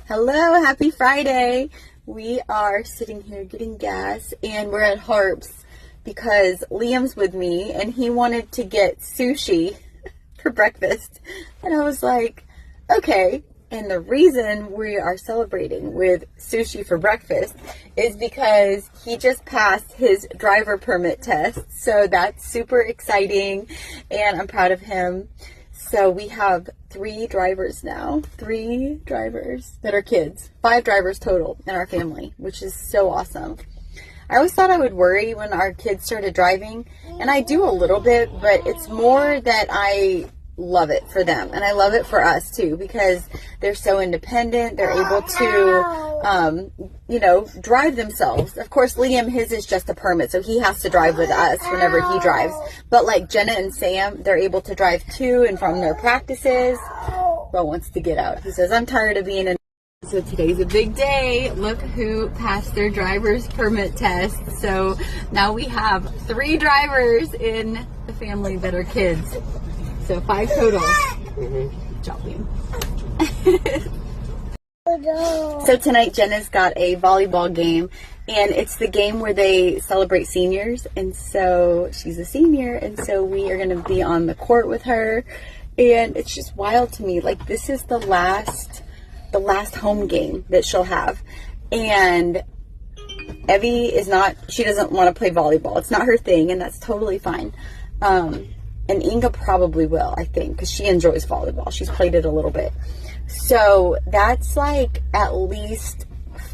Hello, happy Friday. We are sitting here getting gas and we're at Harps because Liam's with me and he wanted to get sushi for breakfast. And I was like, okay. And the reason we are celebrating with sushi for breakfast is because he just passed his driver permit test. So that's super exciting and I'm proud of him. So we have 3 drivers now, 3 drivers that are kids, 5 drivers total in our family, which is so awesome. I always thought I would worry when our kids started driving, and I do a little bit, but it's more that I love it for them, and I love it for us too, because they're so independent. They're able to, drive themselves. Of course, Liam, his is just a permit, so he has to drive with us whenever he drives. But like Jenna and Sam, they're able to drive to and from their practices. Bro wants to get out. He says, I'm tired of being in. So today's a big day. Look who passed their driver's permit test. So now we have 3 drivers in the family that are kids. So 5 total. Good job, Liam. So tonight Jenna's got a volleyball game, and it's the game where they celebrate seniors, and so she's a senior, and so we are going to be on the court with her, and it's just wild to me. Like, this is the last home game that she'll have, and Evie she doesn't want to play volleyball. It's not her thing, and that's totally fine. And Inga probably will, I think, because she enjoys volleyball. She's played it a little bit. So that's like at least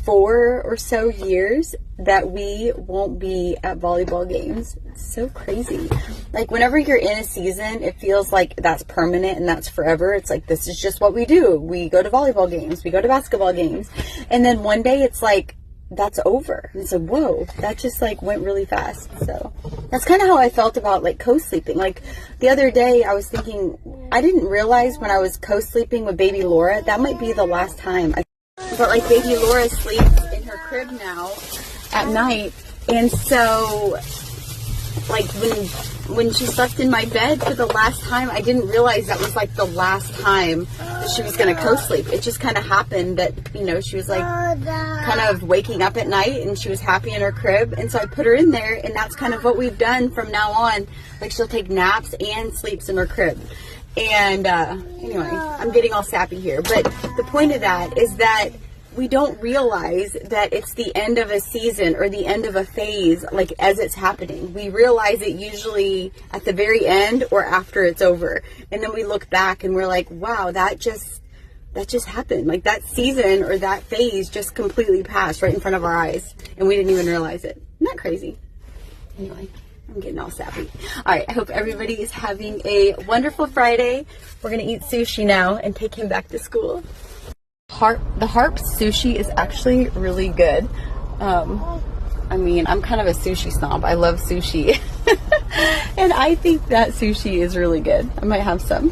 4 or so years that we won't be at volleyball games. It's so crazy. Like, whenever you're in a season, it feels like that's permanent and that's forever. It's like, this is just what we do. We go to volleyball games. We go to basketball games. And then one day it's like, that's over. And it's like, whoa, that just like went really fast. So that's kind of how I felt about like co-sleeping. Like, the other day I was thinking, I didn't realize when I was co-sleeping with baby Laura, that might be the last time. But like, baby Laura sleeps in her crib now at night. And so like when she slept in my bed for the last time, I didn't realize that was like the last time that she was going to co-sleep. It just kind of happened that, she was like kind of waking up at night and she was happy in her crib. And so I put her in there, and that's kind of what we've done from now on. Like, she'll take naps and sleeps in her crib. And anyway, I'm getting all sappy here. But the point of that is that we don't realize that it's the end of a season or the end of a phase, like, as it's happening. We realize it usually at the very end or after it's over. And then we look back and we're like, wow, that just happened. Like, that season or that phase just completely passed right in front of our eyes, and we didn't even realize it. Isn't that crazy? Anyway, I'm getting all sappy. All right, I hope everybody is having a wonderful Friday. We're going to eat sushi now and take him back to school. The Harps sushi is actually really good. I mean, I'm kind of a sushi snob. I love sushi. And I think that sushi is really good. I might have some.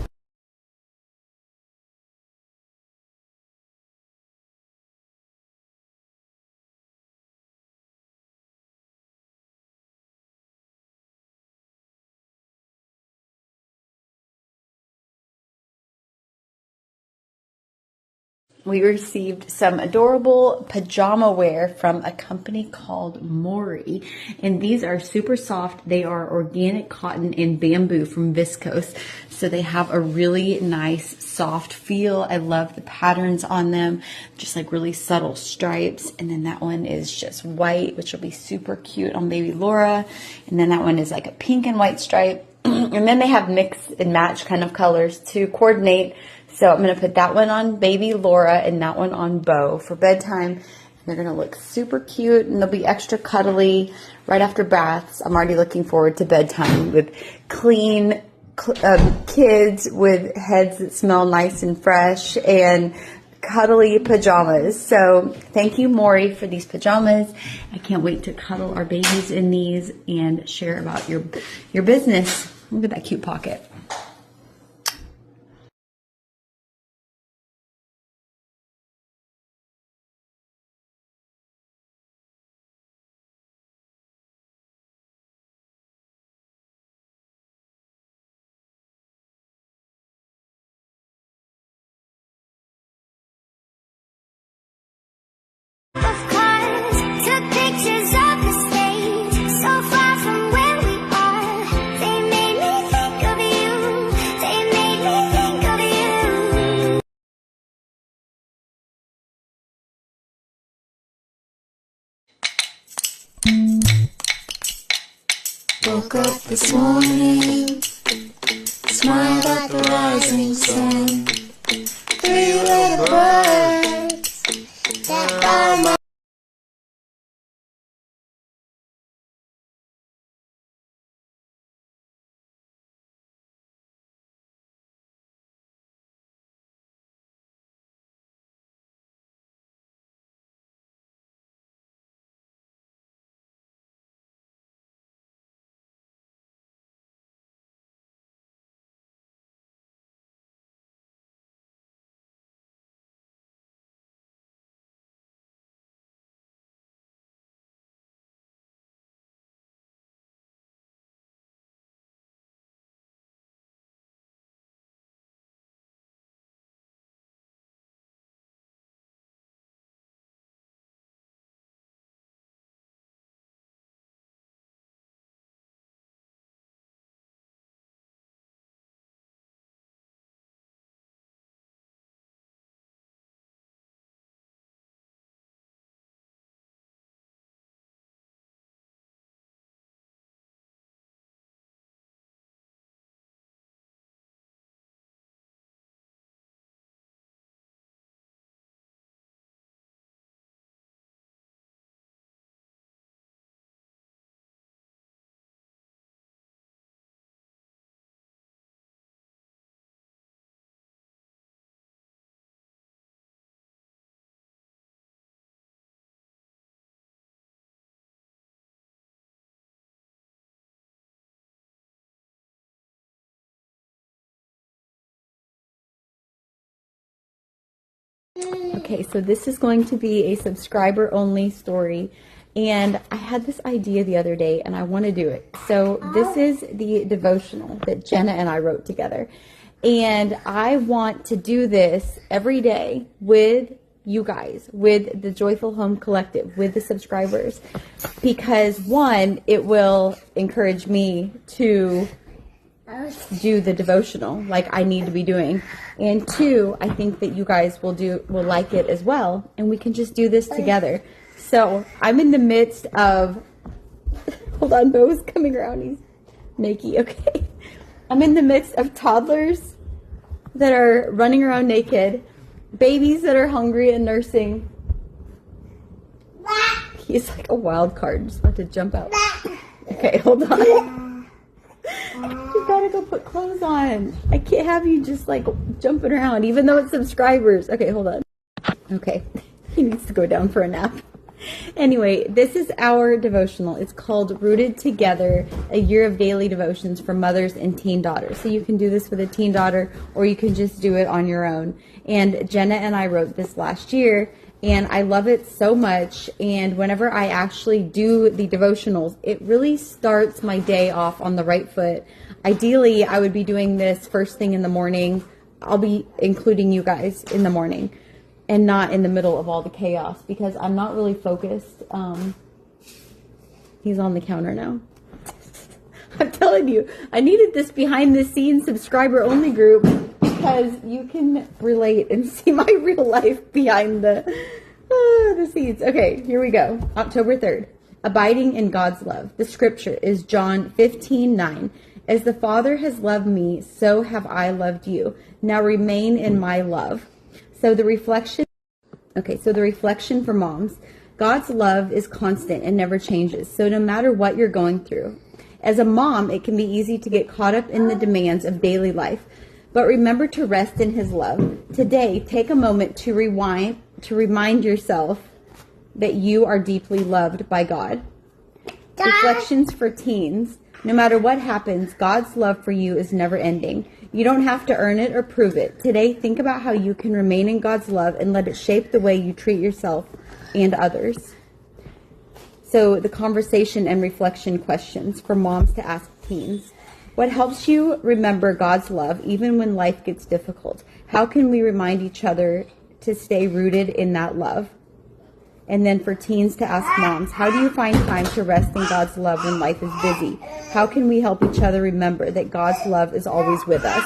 We received some adorable pajama wear from a company called Mori, and these are super soft. They are organic cotton and bamboo from Viscose, so they have a really nice soft feel. I love the patterns on them, just like really subtle stripes. And then that one is just white, which will be super cute on baby Laura. And then that one is like a pink and white stripe. And then they have mix and match kind of colors to coordinate. So I'm going to put that one on baby Laura and that one on Bo for bedtime. They're going to look super cute, and they'll be extra cuddly right after baths. I'm already looking forward to bedtime with clean kids with heads that smell nice and fresh and cuddly pajamas. So thank you, Maury, for these pajamas. I can't wait to cuddle our babies in these and share about your business. Look at that cute pocket. Woke up this morning, smiled at the rising sun. 3 little birds that by my Okay, so this is going to be a subscriber only story, and I had this idea the other day and I want to do it. So this is the devotional that Jenna and I wrote together, and I want to do this every day with you guys, with the Joyful Home Collective, with the subscribers, because one, it will encourage me to do the devotional like I need to be doing, and two, I think that you guys will like it as well, and we can just do this together. So I'm in the midst of hold on, Bo's coming around, he's naked. Okay, I'm in the midst of toddlers that are running around naked, babies that are hungry and nursing. He's like a wild card, just about to jump out. Okay, hold on. You gotta go put clothes on. I can't have you just like jumping around, even though it's subscribers. Okay, hold on. Okay, he needs to go down for a nap. Anyway, this is our devotional. It's called Rooted Together, a year of daily devotions for mothers and teen daughters. So you can do this with a teen daughter, or you can just do it on your own. And Jenna and I wrote this last year, and I love it so much. And whenever I actually do the devotionals, it really starts my day off on the right foot. Ideally, I would be doing this first thing in the morning. I'll be including you guys in the morning and not in the middle of all the chaos, because I'm not really focused. He's on the counter now. I'm telling you, I needed this behind the scenes subscriber only group, because you can relate and see my real life behind the scenes. Okay, here we go. October 3rd. Abiding in God's love. The scripture is John 15:9. As the Father has loved me, so have I loved you. Now remain in my love. So the reflection for moms. God's love is constant and never changes. So no matter what you're going through, as a mom, it can be easy to get caught up in the demands of daily life. But remember to rest in his love. Today, take a moment to remind yourself that you are deeply loved by God. Reflections for teens. No matter what happens, God's love for you is never ending. You don't have to earn it or prove it. Today, think about how you can remain in God's love and let it shape the way you treat yourself and others. So the conversation and reflection questions for moms to ask teens. What helps you remember God's love even when life gets difficult? How can we remind each other to stay rooted in that love? And then for teens to ask moms, how do you find time to rest in God's love when life is busy? How can we help each other remember that God's love is always with us?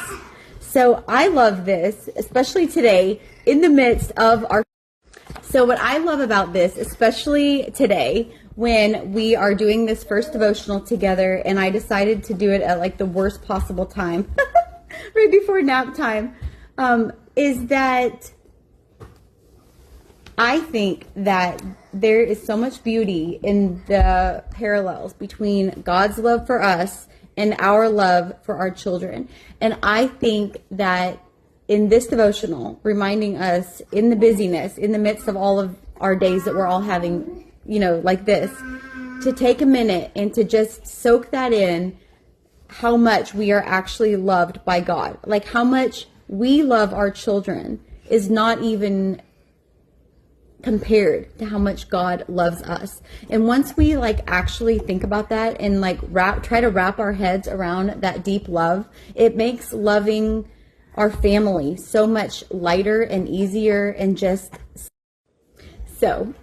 So I love this, especially today, in the midst of our... So what I love about this, especially today, when we are doing this first devotional together, and I decided to do it at like the worst possible time, right before nap time, is that I think that there is so much beauty in the parallels between God's love for us and our love for our children. And I think that in this devotional, reminding us in the busyness, in the midst of all of our days that we're all having, like this, to take a minute and to just soak that in, how much we are actually loved by God. Like how much we love our children is not even compared to how much God loves us. And once we actually think about that and try to wrap our heads around that deep love, it makes loving our family so much lighter and easier. And just so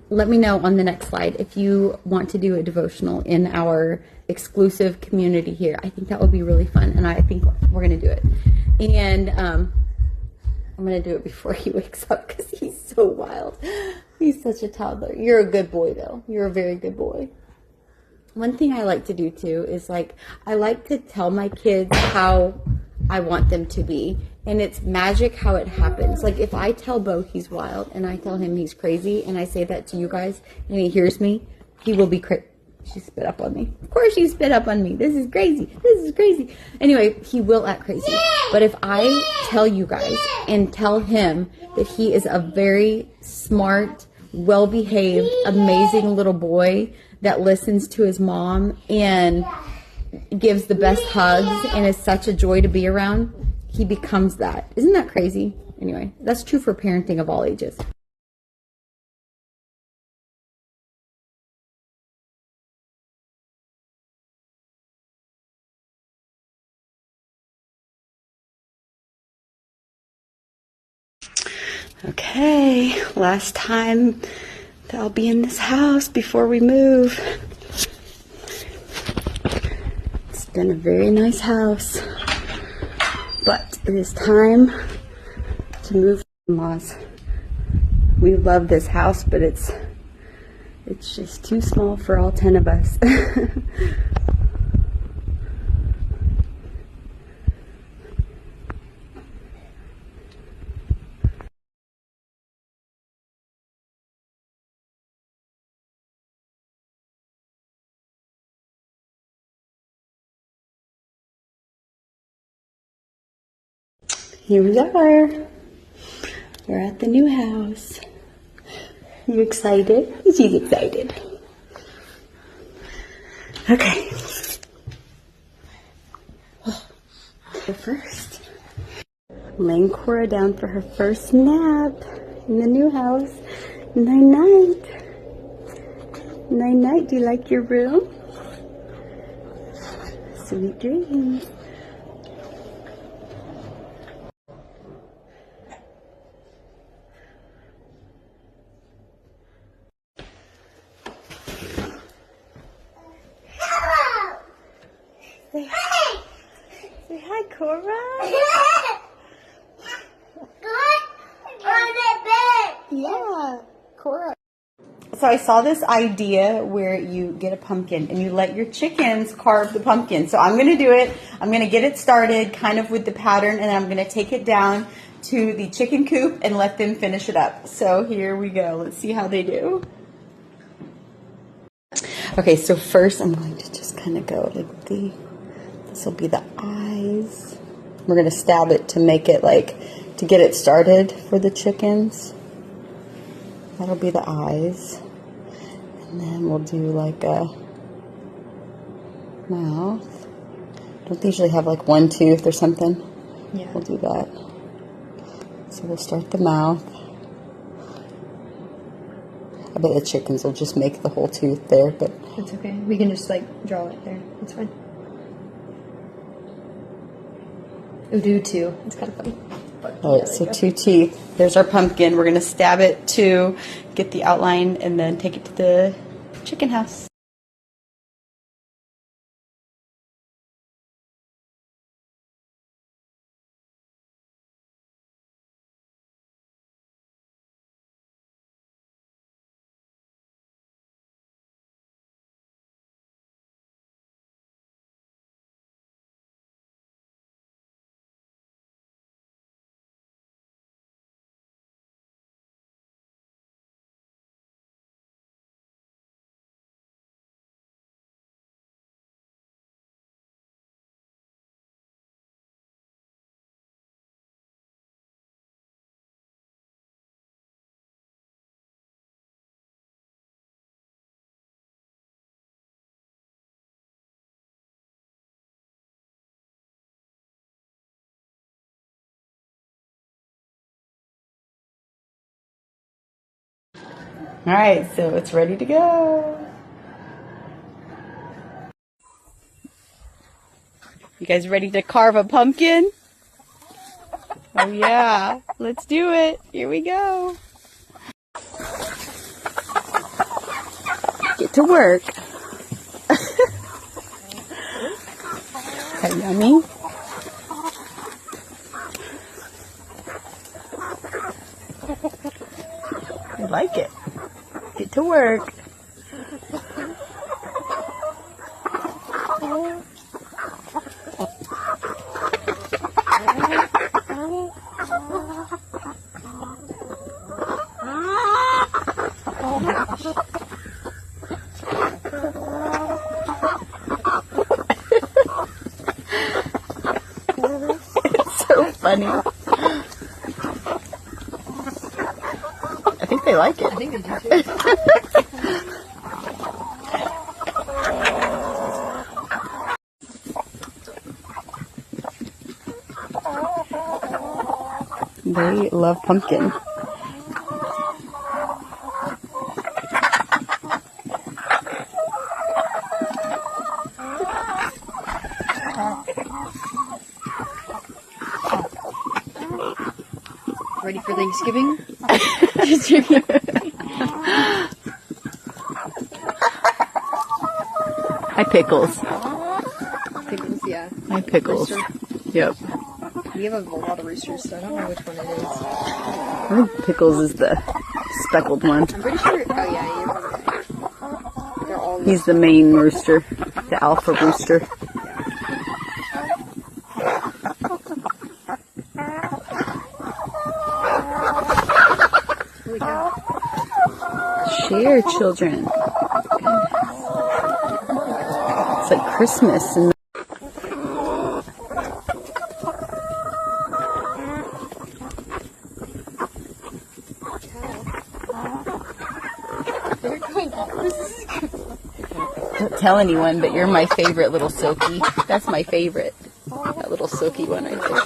let me know on the next slide if you want to do a devotional in our exclusive community here. I think that would be really fun, and I think we're going to do it. And I'm going to do it before he wakes up because he's so wild. He's such a toddler. You're a good boy, though. You're a very good boy. One thing I like to do, too, is I like to tell my kids how I want them to be. And it's magic how it happens. Like if I tell Bo he's wild and I tell him he's crazy and I say that to you guys and he hears me, he will be crazy. She spit up on me. Of course she spit up on me. This is crazy. This is crazy. Anyway, he will act crazy. But if I tell you guys and tell him that he is a very smart, well-behaved, amazing little boy that listens to his mom and gives the best hugs and is such a joy to be around, he becomes that. Isn't that crazy? Anyway, that's true for parenting of all ages. Okay, last time that I'll be in this house before we move. It's been a very nice house, but it is time to move to in-laws. We love this house, but it's just too small for all 10 of us. Here we are. We're at the new house. You excited? She's excited. Okay. First, I'm laying Cora down for her first nap in the new house. Night-night. Night-night. Do you like your room? Sweet dreams. Say hi. Say hi, Cora. Yeah, Cora. So I saw this idea where you get a pumpkin and you let your chickens carve the pumpkin. So I'm going to do it. I'm going to get it started kind of with the pattern, and I'm going to take it down to the chicken coop and let them finish it up. So here we go. Let's see how they do. Okay, so first I'm going to just kind of go like this will be the eyes. We're going to stab it to make it to get it started for the chickens. That'll be the eyes. And then we'll do like a mouth. Don't they usually have like one tooth or something? Yeah. We'll do that. So we'll start the mouth. I bet the chickens will just make the whole tooth there, but it's okay. We can just draw it there. It's fine. We'll do two. It's kind of funny. All right, so 2 teeth. There's our pumpkin. We're going to stab it to get the outline and then take it to the chicken house. All right, so it's ready to go. You guys ready to carve a pumpkin? Oh yeah, let's do it. Here we go. Get to work. Is that yummy? I like it. Get to work. It's so funny. I think they like it. I think they do too. They love pumpkin. Ready for Thanksgiving? Hi, Pickles. Pickles, yeah. Hi, Pickles. Rooster. Yep. We have a lot of roosters, so I don't know which one it is. I think Pickles is the speckled one. I'm pretty sure. Oh yeah, you're probably right. They're all. He's the main rooster, the alpha rooster. Holy cow. Share, children. It's like Christmas and They're going off. don't tell anyone, but you're my favorite little silky. That's my favorite. That little silky one right there.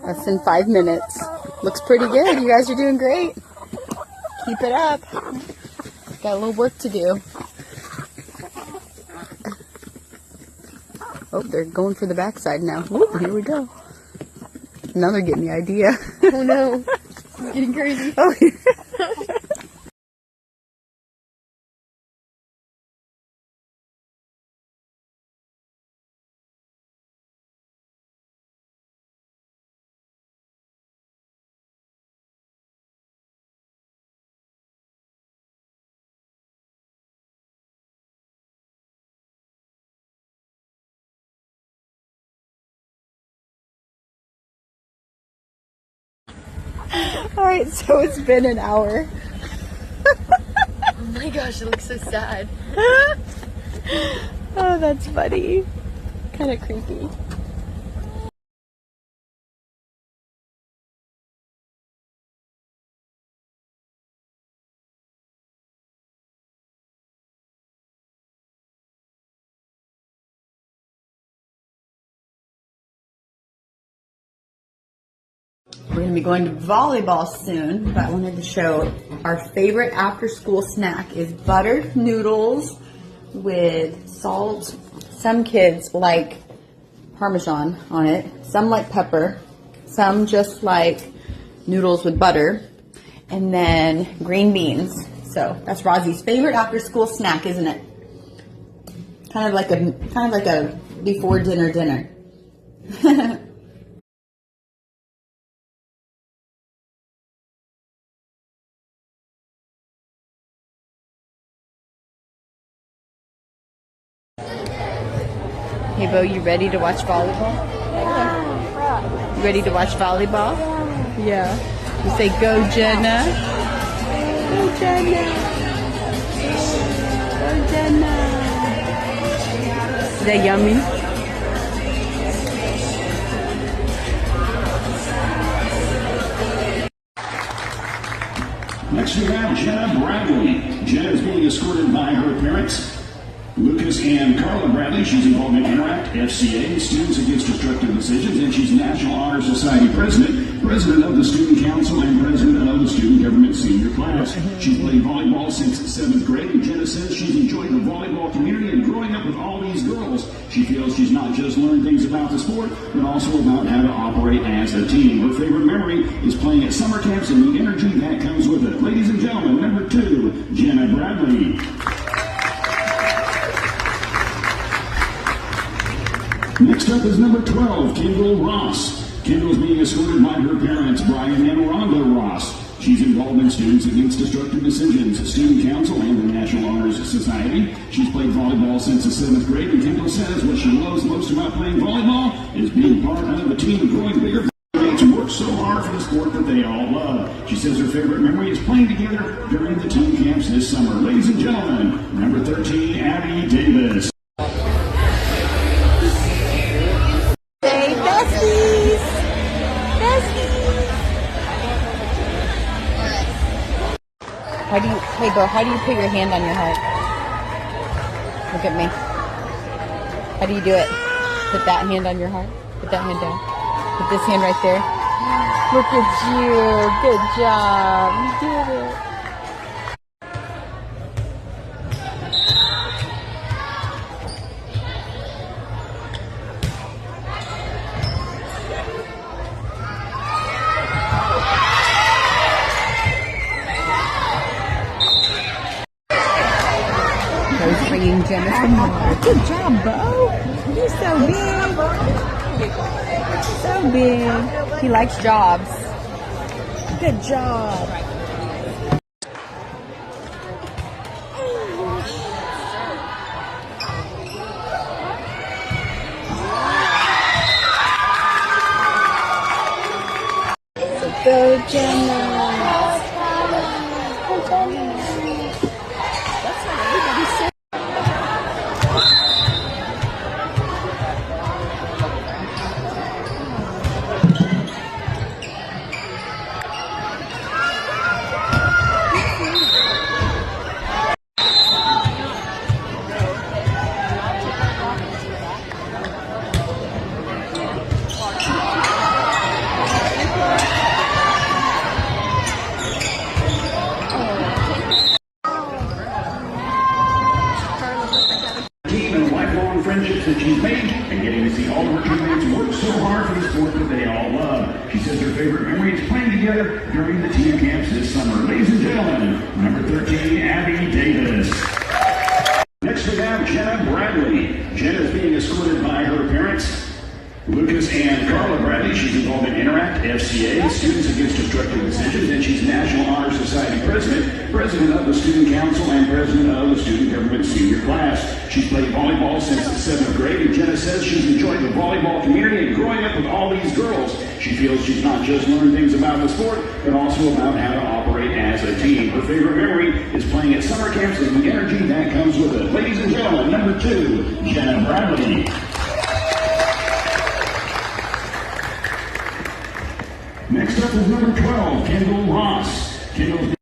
That's in 5 minutes. Looks pretty good. You guys are doing great. Keep it up. Got a little work to do. Oh, they're going for the backside now. Ooh, here we go. Now they're getting the idea. Oh no. It's getting crazy. Oh, Alright, so it's been an hour. Oh my gosh, it looks so sad. Oh, that's funny. Kind of creepy. We're going to be going to volleyball soon, but I wanted to show our favorite after school snack is buttered noodles with salt. Some kids like Parmesan on it, some like pepper, some just like noodles with butter, and then green beans. So that's Rosie's favorite after school snack, isn't it? Kind of like a before dinner. Hey, Bo, you ready to watch volleyball? You ready to watch volleyball? Yeah. You say, go, Jenna. Go, Jenna. Go, Jenna. Is that yummy? Next we have Jenna Bradley. Jenna is being escorted by her parents, Lucas and Carla Bradley. She's involved in Interact, FCA, Students Against Destructive Decisions, and she's National Honor Society President, President of the Student Council, and President of the Student Government Senior Class. She's played volleyball since 7th grade, and Jenna says she's enjoyed the volleyball community and growing up with all these girls. She feels she's not just learned things about the sport, but also about how to operate as a team. Her favorite memory is playing at summer camps and the energy that comes with it. Ladies and gentlemen, number 2, Jenna Bradley. Next up is number 12, Kendall Ross. Kendall's being escorted by her parents, Brian and Rhonda Ross. She's involved in Students Against Destructive Decisions, Student Council, and the National Honor Society. She's played volleyball since the 7th grade, and Kendall says what she loves most about playing volleyball is being part of a team growing bigger. To work so hard for the sport that they all love. She says her favorite memory is playing together during the team camps this summer. Ladies and gentlemen, number 13, Abby Davis. Say besties! Besties! Hey Bo, how do you put your hand on your heart? Look at me. How do you do it? Put that hand on your heart. Put that hand down. Put this hand right there. Look at you. Good job. You did it. Bo's bringing Jenna some more. Good job, Bo. You're so big. So big. He likes jobs. Good job. Go, Jenna. Go, Jenna. That's what everybody said. Friendships that she's made and getting to see all of her teammates work so hard for the sport that they all love. She says her favorite memory is playing together during the team camps this summer. Ladies and gentlemen, number 13, Abby Davis. Next we have Jenna Bradley. Jenna is being escorted by her parents, Lucas and Carla Bradley. She's involved in Interact, FCA, Students Against Destructive Decisions, and she's National Honor Society President, President of the Student Council, and President of the Student Government Senior Class. She's played volleyball since the 7th grade, and Jenna says she's enjoyed the volleyball community and growing up with all these girls. She feels she's not just learned things about the sport, but also about how to operate as a team. Her favorite memory is playing at summer camps and the energy that comes with it. Ladies and gentlemen, number 2, Jenna Bradley. Next up is number 12, Kendall Ross. Kendall's